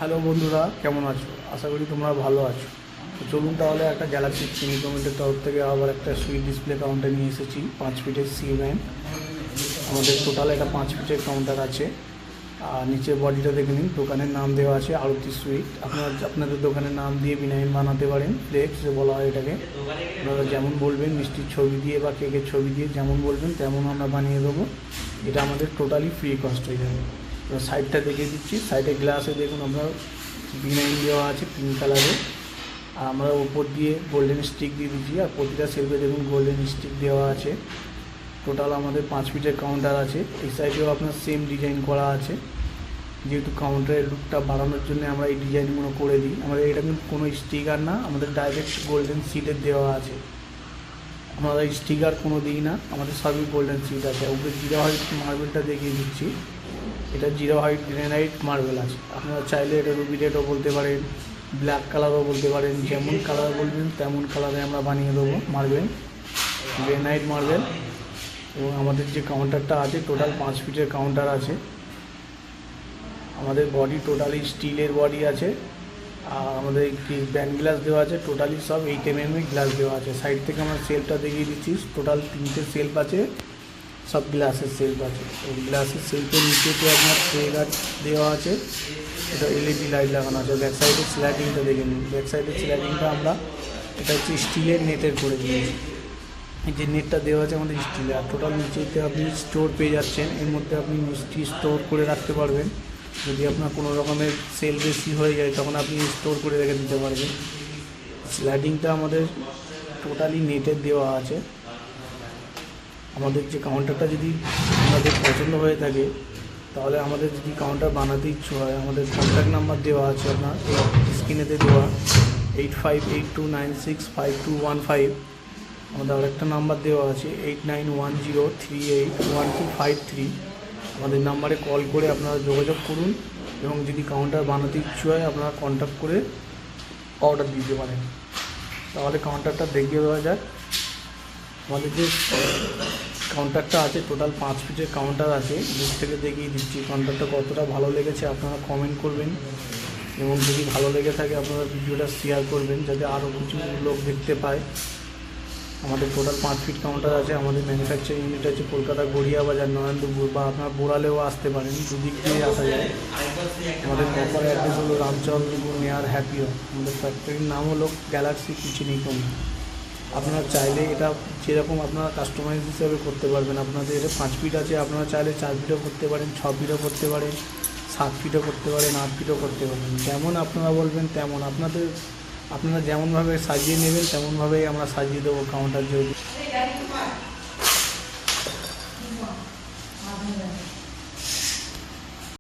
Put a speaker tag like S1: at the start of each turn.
S1: Hello বন্ধুরা, কেমন আছো? আশা করি তোমরা ভালো আছো। তো চলুন তাহলে একটা গ্যালাক্সি চিনি কমেন্টের তরফ থেকে আবার একটা সুইট ডিসপ্লে কাউন্টার নিয়ে এসেছি 5 ফিটের C9। আমাদের টোটাল একটা 5 ফিটের কাউন্টার আছে। আর নিচে বডিটা দেখে নিন, দোকানের নাম দেওয়া আছে আরতি সুইট। আপনাদের দোকানের নাম দিয়ে বিনাইন বানাতে পারেন, ফ্লেক্স বলা হয় এটাকে। আপনারা যেমন বলবেন, মিষ্টির ছবি দিয়ে বা কেকের ছবি দিয়ে যেমন বলবেন তেমন আমরা বানিয়ে দেবো। এটা আমাদের টোটালি ফ্রি কস্ট হয়ে যাবে। তো সাইডটা দেখিয়ে দিচ্ছি। সাইডে গ্লাসে দেখুন আপনার বিনাইন দেওয়া আছে পিঙ্ক কালারে, আর আমরা ওপর দিয়ে গোল্ডেন স্টিক দিয়ে দিচ্ছি। আর প্রতিটা সেলফে দেখুন গোল্ডেন স্টিক দেওয়া আছে। টোটাল আমাদের 5 ফিটের কাউন্টার আছে। এই সাইডেও আপনার সেম ডিজাইন করা আছে। যেহেতু কাউন্টারের লুকটা বাড়ানোর জন্য আমরা এই ডিজাইনগুলো করে দিই। আমাদের এটা কিন্তু কোনো স্টিকার না, আমাদের ডাইরেক্ট গোল্ডেন সিটের দেওয়া আছে। আমরা স্টিকার কোনো দিই না, আমাদের সবই গোল্ডেন সিট আছে। ওপরে জিরো হোয়াইট মার্বেলটা দেখিয়ে দিচ্ছি। এটা জিরো হোয়াইট গ্রেনাইট মার্বেল আছে। আপনারা চাইলে এটা রুবি রেডও বলতে পারেন, ব্ল্যাক কালারও বলতে পারেন। যেমন কালার বলবেন তেমন কালারে আমরা বানিয়ে দেবো মার্বেল, গ্রেনাইট মার্বেল। এবং আমাদের যে কাউন্টারটা আছে টোটাল 5 ফিটের কাউন্টার আছে। আমাদের বডি টোটালি স্টিলের বডি আছে। আর আমাদের কি ব্যান্ড গ্লাস দেওয়া আছে, টোটালি সব 8 mm গ্লাস দেওয়া আছে। সাইড থেকে আমরা সেলফটা দেখিয়ে দিচ্ছি। টোটাল 3টে সেলফ আছে, সব গ্লাসের সেলফ আছে। এই গ্লাসের সেলফের নিচেতে আপনার ট্রে গার্ড দেওয়া আছে। এটা LED লাইট লাগানো আছে। ব্যাক সাইডের স্ল্যাটিংটা দেখে নিন। ব্যাক সাইডের স্ল্যাটিংটা আমরা এটা হচ্ছে স্টিলের নেটের করে দিয়েছি। এই যে নেটটা দেওয়া আছে আমাদের স্টিলের। আর টোটাল নিচেতে আপনি স্টোর পেয়ে যাচ্ছেন। এর মধ্যে আপনি মিষ্টি স্টোর করে রাখতে পারবেন। যদি আপনার কোনো রকমের সেল বেশি হয়ে যায় তখন আপনি স্টোর করে রেখে দিতে পারবেন। স্ল্যাডিংটা আমাদের টোটালি নেটের দেওয়া আছে। আমাদের যে কাউন্টারটা যদি আপনাদের পছন্দ হয়ে থাকে তাহলে আমাদের যদি কাউন্টার বানাতে ইচ্ছু হয়, আমাদের কন্ট্যাক্ট নাম্বার দেওয়া আছে আপনার স্ক্রিনেতে দেওয়া 8582965215। আমাদের আরেকটা নাম্বার দেওয়া আছে 8910381253। আমাদের নাম্বারে কল করে আপনারা যোগাযোগ করুন এবং যদি কাউন্টার বানাতে ইচ্ছু হয় আপনারা কন্ট্যাক্ট করে অর্ডার দিতে পারেন। তাহলে কাউন্টারটা দেখিয়ে দেওয়া যাক। আমাদের যে কাউন্টারটা আছে টোটাল 5 ফিটের কাউন্টার আছে। দূর থেকে দেখিয়ে দিচ্ছি কাউন্টারটা কতটা ভালো লেগেছে। আপনারা কমেন্ট করবেন এবং যদি ভালো লেগে থাকে আপনারা ভিডিওটা শেয়ার করবেন যাতে আরও কিছু লোক দেখতে পায়। আমাদের টোটাল 5 ফিট কাউন্টার আছে। আমাদের ম্যানুফ্যাকচারিং ইউনিট আছে কলকাতা গড়িয়া বাজার, নরেন্দ্রপুর, বা আপনার বোড়ালেও আসতে পারেন, দুদিক দিয়ে আসা যায়। আমাদের প্রপার অ্যাড্রেস হলো রামচন্দ্রপুর নিয়ার হ্যাপিও। আমাদের ফ্যাক্টরির নাম হলো গ্যালাক্সি কিচেন কোম্পানি। আপনারা চাইলে এটা যেরকম আপনারা কাস্টমাইজ হিসাবে করতে পারবেন। আপনাদের এটা 5 ফিট আছে, আপনারা চাইলে 4 ফিটও করতে পারেন, 6 ফিটও করতে পারেন, 7 ফিটও করতে পারেন, 8 ফিটও করতে পারেন। যেমন আপনারা বলবেন তেমন আপনারা যেমনভাবে সাজিয়ে নেবেন তেমনভাবেই আমরা সাজিয়ে দেবো কাউন্টার। যদি